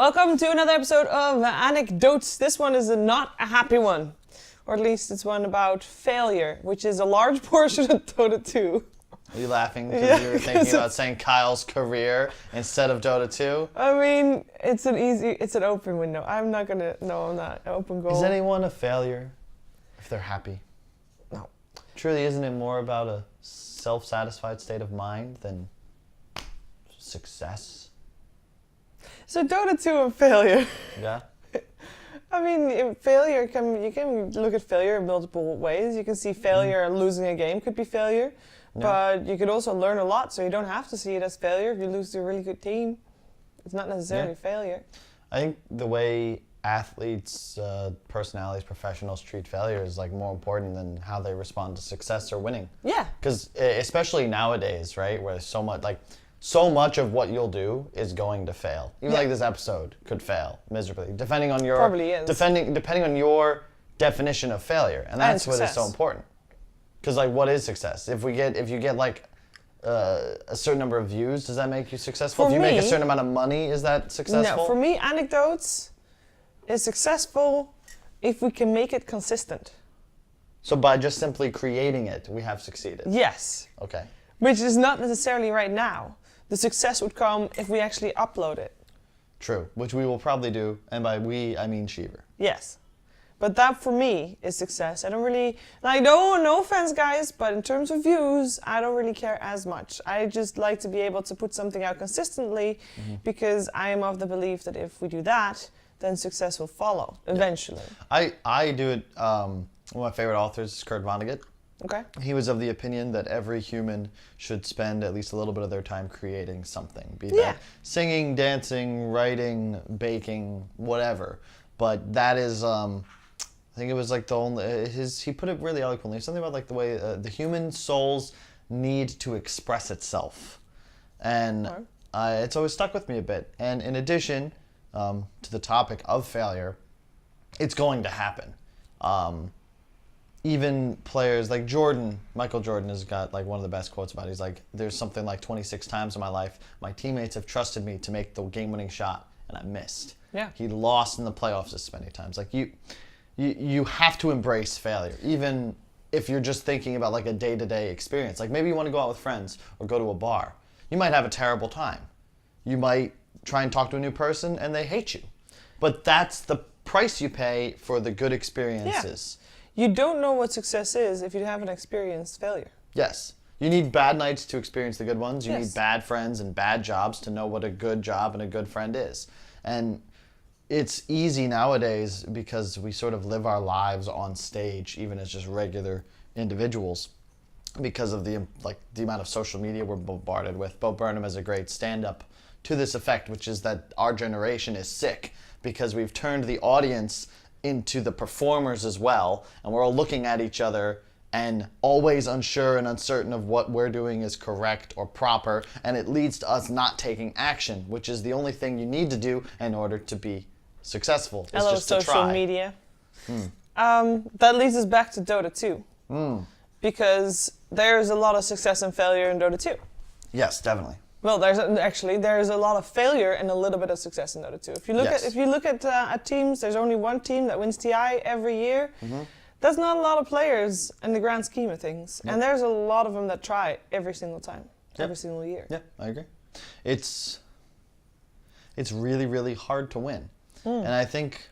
Welcome to another episode of AnecDotes. This one is not a happy one. Or at least it's one about failure, which is a large portion of Dota 2. Are you laughing because you were thinking about saying Kyle's career instead of Dota 2? I mean, it's an open window. I'm not open goal. Is anyone a failure if they're happy? No. Truly, isn't it more about a self-satisfied state of mind than success? So Dota 2 a failure. Yeah. I mean, failure you can look at failure in multiple ways. You can see failure and losing a game could be failure, but you could also learn a lot. So you don't have to see it as failure if you lose to a really good team. It's not necessarily failure. I think the way athletes, personalities, professionals treat failure is like more important than how they respond to success or winning. Yeah. Because especially nowadays, right, where so much of what you'll do is going to fail. Even like this episode could fail miserably, depending on your depending on your definition of failure, and that's what is so important. Because like, what is success? If you get like a certain number of views, does that make you successful? If you make a certain amount of money, is that successful? No, for me, AnecDotes is successful if we can make it consistent. So by just simply creating it, we have succeeded. Yes. Okay. Which is not necessarily right now. The success would come if we actually upload it. True, which we will probably do, and by we, I mean Sheever. Yes. But that, for me, is success. I don't really, no offense, guys, but in terms of views, I don't really care as much. I just like to be able to put something out consistently, because I am of the belief that if we do that, then success will follow, eventually. I do it, one of my favorite authors is Vonnegut. Okay. He was of the opinion that every human should spend at least a little bit of their time creating something. Be that singing, dancing, writing, baking, whatever. But that is, I think it was like the only, he put it really eloquently. Something about like the way the human soul's need to express itself. And it's always stuck with me a bit. And in addition to the topic of failure, it's going to happen. Even players like Michael Jordan has got like one of the best quotes about it. He's like, there's something like 26 times in my life my teammates have trusted me to make the game-winning shot, and I missed. Yeah. He lost in the playoffs this many times. Like you have to embrace failure, even if you're just thinking about like a day-to-day experience. Like maybe you want to go out with friends or go to a bar. You might have a terrible time. You might try and talk to a new person and they hate you. But that's the price you pay for the good experiences. Yeah. You don't know what success is if you haven't experienced failure. Yes. You need bad nights to experience the good ones. You need bad friends and bad jobs to know what a good job and a good friend is. And it's easy nowadays because we sort of live our lives on stage, even as just regular individuals, because of the amount of social media we're bombarded with. Bo Burnham has a great stand-up to this effect, which is that our generation is sick because we've turned the audience into the performers as well, and we're all looking at each other and always unsure and uncertain of what we're doing is correct or proper, and it leads to us not taking action, which is the only thing you need to do in order to be successful. Hello, just social media. That leads us back to Dota 2, because there's a lot of success and failure in Dota 2. Yes, definitely. Well, there's a lot of failure and a little bit of success in Dota 2. If you look at teams, there's only one team that wins TI every year. That's not a lot of players in the grand scheme of things, and there's a lot of them that try every single time, every single year. Yeah, I agree. It's really, really hard to win, and I think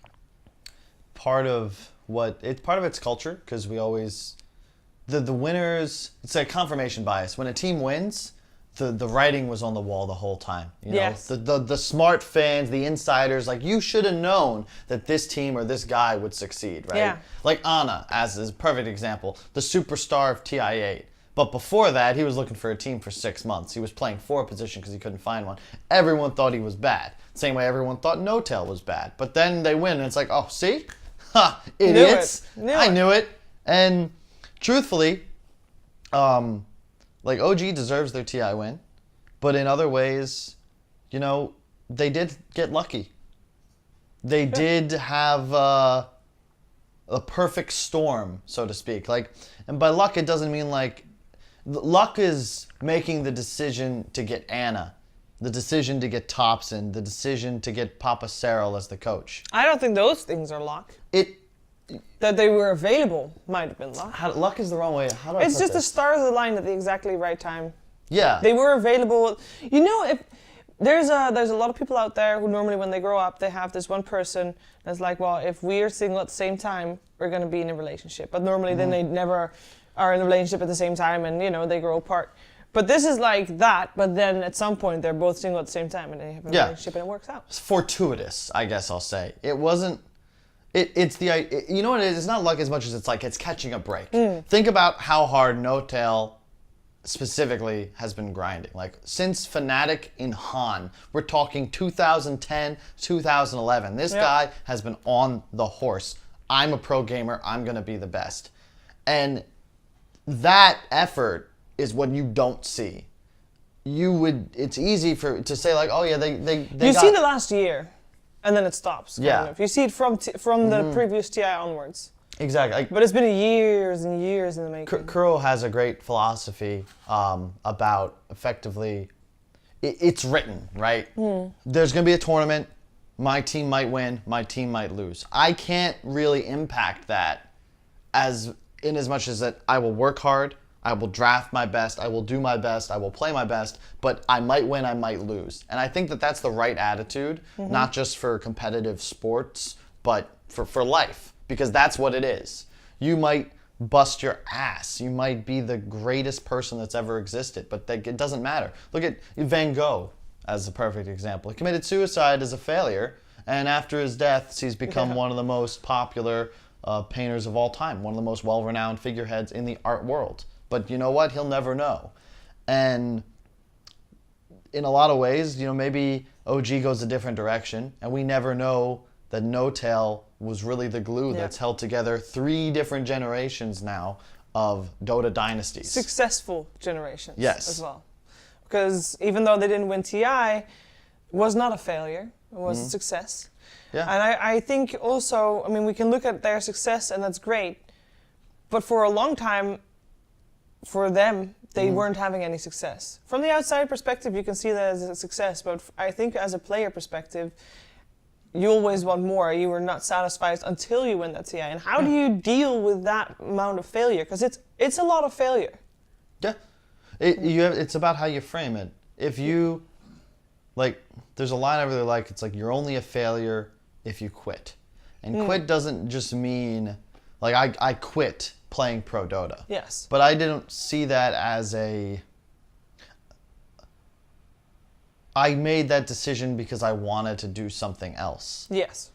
part of it's culture, because we always the winners. It's like confirmation bias. When a team wins, the writing was on the wall the whole time. You know? Yes. The smart fans, the insiders, like, you should have known that this team or this guy would succeed, right? Yeah. Like Ana, as is a perfect example, the superstar of TI8. But before that, he was looking for a team for 6 months. He was playing for a position because he couldn't find one. Everyone thought he was bad. Same way everyone thought No-Tail was bad. But then they win, and it's like, oh, see? Ha, idiots. I knew it. And truthfully, like, OG deserves their TI win, but in other ways, you know, they did get lucky. They did have a perfect storm, so to speak. Like, and by luck, it doesn't mean like, luck is making the decision to get Ana the decision to get Thompson, the decision to get Papa Serrell as the coach. I don't think those things are luck. That they were available might have been luck. Luck is the wrong way. How do I It's put just the this? stars aligned at the exactly right time. Yeah. They were available. You know, if there's a lot of people out there who normally when they grow up, they have this one person that's like, well, if we are single at the same time, we're going to be in a relationship. But normally then they never are in a relationship at the same time and, you know, they grow apart. But this is like that, but then at some point they're both single at the same time and they have a relationship and it works out. It's fortuitous, I guess I'll say. It wasn't... you know what it is? It's not luck as much as it's like it's catching a break. Think about how hard No Tail specifically has been grinding. Like since Fnatic in Han, we're talking 2010, 2011. This guy has been on the horse. I'm a pro gamer. I'm going to be the best. And that effort is what you don't see. It's easy to say like, oh yeah, they You see the last year. And then it stops. Yeah. You see it from the previous TI onwards. Exactly. But it's been years and years in the making. Kuro has a great philosophy about effectively, it's written, right? There's going to be a tournament. My team might win. My team might lose. I can't really impact that as much as that I will work hard. I will draft my best. I will do my best. I will play my best. But I might win. I might lose. And I think that that's the right attitude, not just for competitive sports, but for life. Because that's what it is. You might bust your ass. You might be the greatest person that's ever existed. But it doesn't matter. Look at Van Gogh as a perfect example. He committed suicide as a failure. And after his death, he's become one of the most popular painters of all time. One of the most well-renowned figureheads in the art world. But you know what? He'll never know. And in a lot of ways, you know, maybe OG goes a different direction, and we never know that No Tail was really the glue that's held together 3 different generations now of Dota dynasties. Successful generations as well. Because even though they didn't win TI, it was not a failure. It was a success. Yeah. And I think also, I mean, we can look at their success, and that's great. But for a long time, for them, they weren't having any success. From the outside perspective, you can see that as a success, but I think as a player perspective, you always want more. You were not satisfied until you win that TI. And how do you deal with that amount of failure? Because it's a lot of failure. Yeah. It's about how you frame it. If you, like, there's a line over there like, it's like, you're only a failure if you quit. And quit doesn't just mean, like, I quit playing pro Dota. Yes. But I didn't see that as I made that decision because I wanted to do something else. Yes.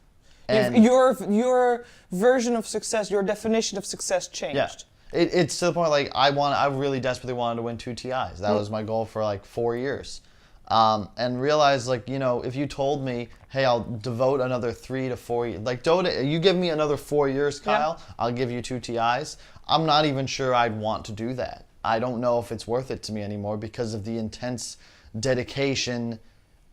And your version of success, your definition of success changed. Yeah. It's to the point like I really desperately wanted to win 2 TIs. That was my goal for like 4 years. And realized, like, you know, if you told me, hey, I'll devote another 3 to 4 years, like Dota, you give me another 4 years, Kyle, I'll give you 2 TIs. I'm not even sure I'd want to do that. I don't know if it's worth it to me anymore because of the intense dedication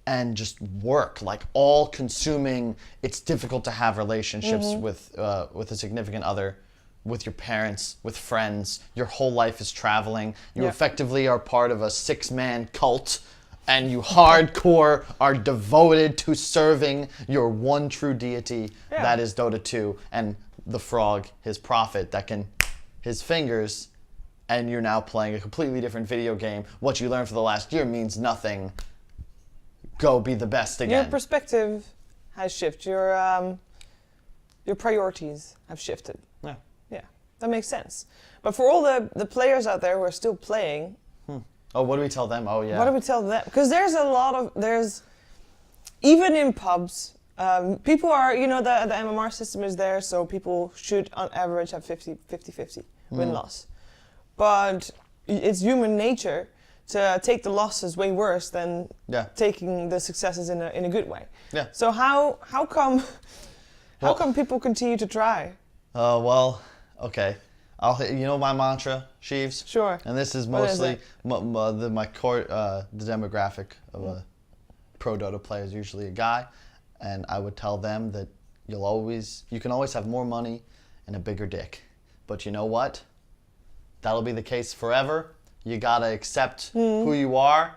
and just work, like all consuming. It's difficult to have relationships with a significant other, with your parents, with friends. Your whole life is traveling. You effectively are part of a 6-man cult. And you hardcore are devoted to serving your one true deity, that is Dota 2, and the frog, his prophet, that can, his fingers, and you're now playing a completely different video game. What you learned for the last year means nothing. Go be the best again. Your perspective has shifted. Your priorities have shifted. Yeah. Yeah, that makes sense. But for all the players out there who are still playing, oh, what do we tell them? Oh, yeah. what do we tell them? Because there's even in pubs, people are, you know, the MMR system is there, so people should on average have 50-50 win-loss. But it's human nature to take the losses way worse than taking the successes in a good way. Yeah. So how come people continue to try? Well, okay. You know my mantra, Sheaves? Sure. And this is mostly the demographic of a pro Dota player is usually a guy, and I would tell them that you can always have more money and a bigger dick, but you know what? That'll be the case forever. You gotta accept who you are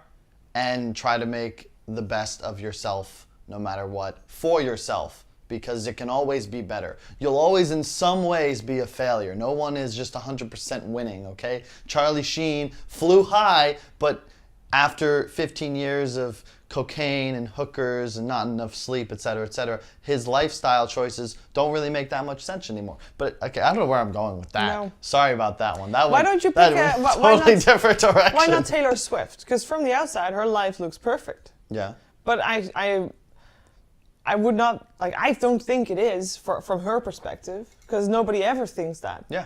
and try to make the best of yourself no matter what for yourself, because it can always be better. You'll always in some ways be a failure. No one is just 100% winning, okay? Charlie Sheen flew high, but after 15 years of cocaine and hookers and not enough sleep, etc., his lifestyle choices don't really make that much sense anymore. But okay, I don't know where I'm going with that. No. Sorry about that one. Why don't you pick a totally different direction? Why not Taylor Swift? Because from the outside, her life looks perfect. Yeah. But I would not, like, I don't think it is from her perspective, because nobody ever thinks that. Yeah.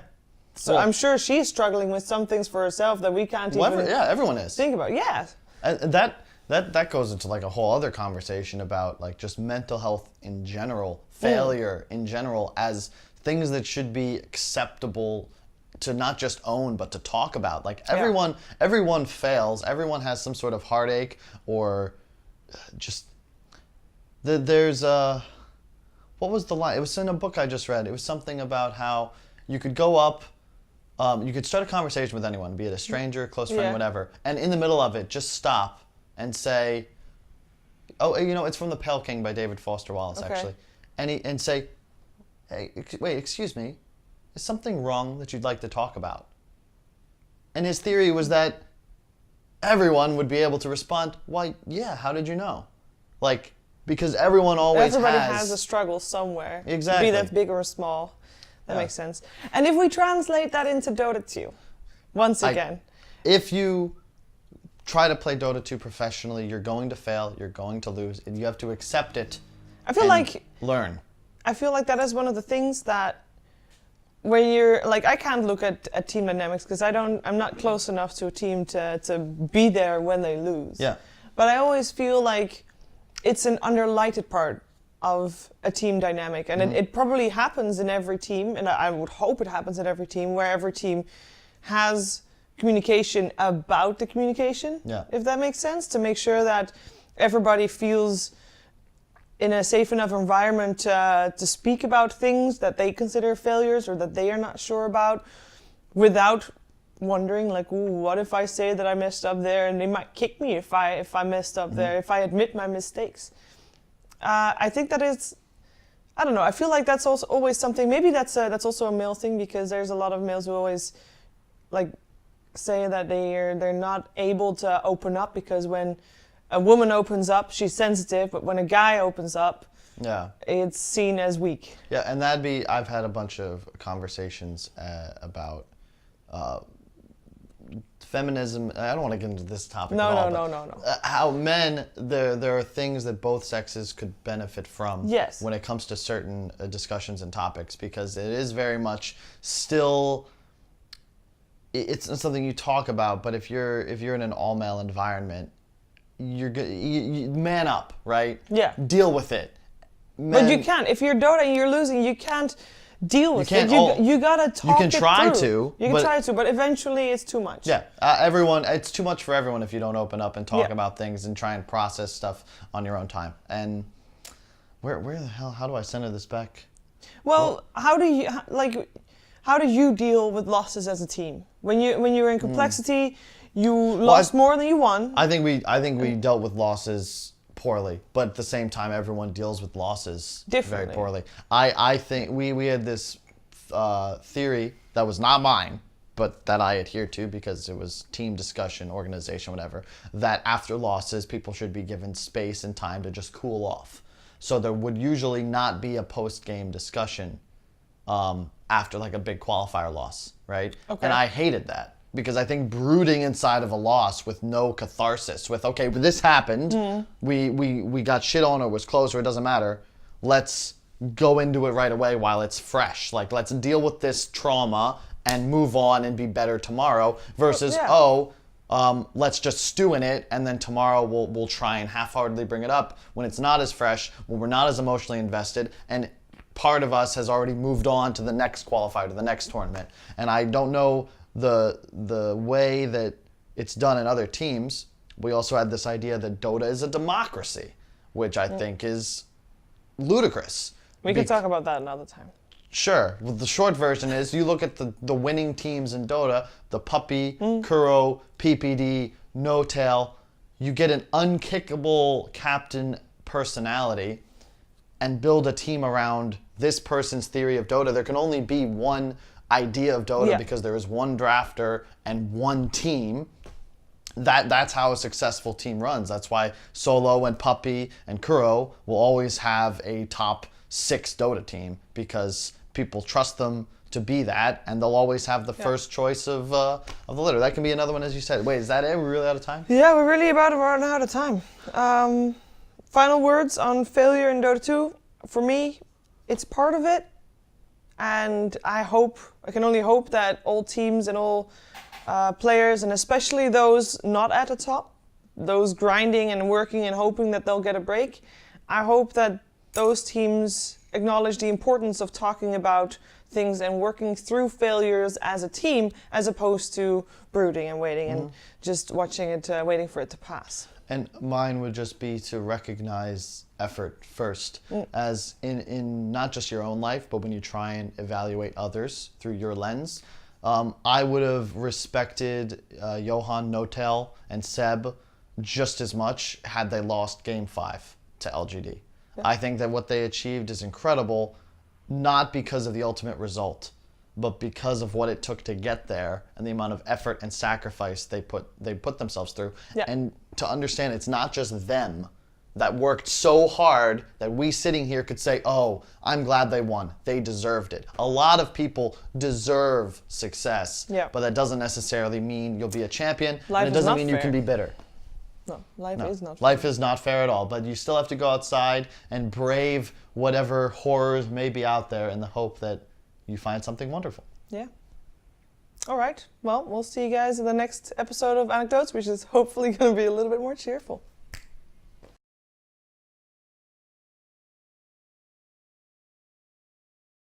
So well, I'm sure she's struggling with some things for herself that we can't even everyone is. think about. Yeah. And that goes into like a whole other conversation about like just mental health in general, failure in general, as things that should be acceptable to not just own but to talk about. Like everyone fails, everyone has some sort of heartache or just there's what was the line? It was in a book I just read. It was something about how you could go up, you could start a conversation with anyone, be it a stranger, close friend, whatever, and in the middle of it, just stop and say, oh, it's from The Pale King by David Foster Wallace, actually, and say, hey, wait, excuse me, is something wrong that you'd like to talk about? And his theory was that everyone would be able to respond, why, yeah, how did you know? Like, because everybody has a struggle somewhere. Exactly. Be that big or small. That makes sense. And if we translate that into Dota 2, once again. If you try to play Dota 2 professionally, you're going to fail, you're going to lose, and you have to accept it. I feel like learn. I feel like that is one of the things that when you're like, I can't look at team dynamics because I'm not close enough to a team to be there when they lose. Yeah. But I always feel like it's an underlighted part of a team dynamic, and it probably happens in every team, and I would hope it happens in every team, where every team has communication about the communication, if that makes sense, to make sure that everybody feels in a safe enough environment to speak about things that they consider failures or that they are not sure about, without wondering like, ooh, what if I say that I messed up there and they might kick me if I messed up there, if I admit my mistakes. I think that is, I don't know, I feel like that's also always something, maybe that's also a male thing, because there's a lot of males who always like say that they're not able to open up, because when a woman opens up, she's sensitive, but when a guy opens up, it's seen as weak. Yeah, and I've had a bunch of conversations about feminism. I don't want to get into this topic at all. No. How men, there are things that both sexes could benefit from when it comes to certain discussions and topics, because it is very much still, it's not something you talk about, but if you're in an all-male environment, you man up, right? Yeah. Deal with it. But you can't. If you're Dota and you're losing, you can't deal with it. You gotta talk. You can try to. You can try to, but eventually it's too much. Yeah, it's too much for everyone if you don't open up and talk about things and try and process stuff on your own time. And where the hell? How do I center this back? Well, how do you deal with losses as a team when you're in complexity? You lost more than you won. I think we dealt with losses poorly, but at the same time, everyone deals with losses very poorly. I think we had this theory that was not mine, but that I adhered to because it was team discussion, organization, whatever, that after losses, people should be given space and time to just cool off. So there would usually not be a post-game discussion after like a big qualifier loss, right? Okay. And I hated that. Because I think brooding inside of a loss with no catharsis, with, okay, but this happened, we got shit on, or was close, or it doesn't matter, let's go into it right away while it's fresh. Like, let's deal with this trauma and move on and be better tomorrow, versus, let's just stew in it, and then tomorrow we'll try and half-heartedly bring it up when it's not as fresh, when we're not as emotionally invested, and part of us has already moved on to the next qualifier, to the next tournament. And I don't know the way that it's done in other teams. We also had this idea that Dota is a democracy, which I think is ludicrous. We can talk about that another time. Sure. Well, the short version is you look at the winning teams in Dota, the Puppy, Kuro, PPD, No Tail. you get an unkickable captain personality and build a team around this person's theory of Dota. There can only be one idea of Dota because there is one drafter and one team. That's how a successful team runs. That's why Solo and Puppy and Kuro will always have a top 6 Dota team, because people trust them to be that, and they'll always have the first choice of the litter. That can be another one, as you said. Wait, is that it? We're really out of time? Yeah, we're really about to run out of time. Final words on failure in Dota 2. For me, it's part of it, and I can only hope that all teams and all players, and especially those not at the top, those grinding and working and hoping that they'll get a break, I hope that those teams acknowledge the importance of talking about things and working through failures as a team, as opposed to brooding and waiting and just watching it, waiting for it to pass. And mine would just be to recognize effort first, as in not just your own life, but when you try and evaluate others through your lens. I would have respected Johan Notel and Seb just as much had they lost Game 5 to LGD. I think that what they achieved is incredible, not because of the ultimate result, but because of what it took to get there and the amount of effort and sacrifice they put themselves through. And to understand, it's not just them that worked so hard that we sitting here could say, oh, I'm glad they won. They deserved it. A lot of people deserve success, but that doesn't necessarily mean you'll be a champion, and it doesn't mean you can be bitter. No, life is not fair. Life is not fair at all, but you still have to go outside and brave whatever horrors may be out there in the hope that you find something wonderful. Yeah. All right. Well, we'll see you guys in the next episode of AnecDotes, which is hopefully going to be a little bit more cheerful.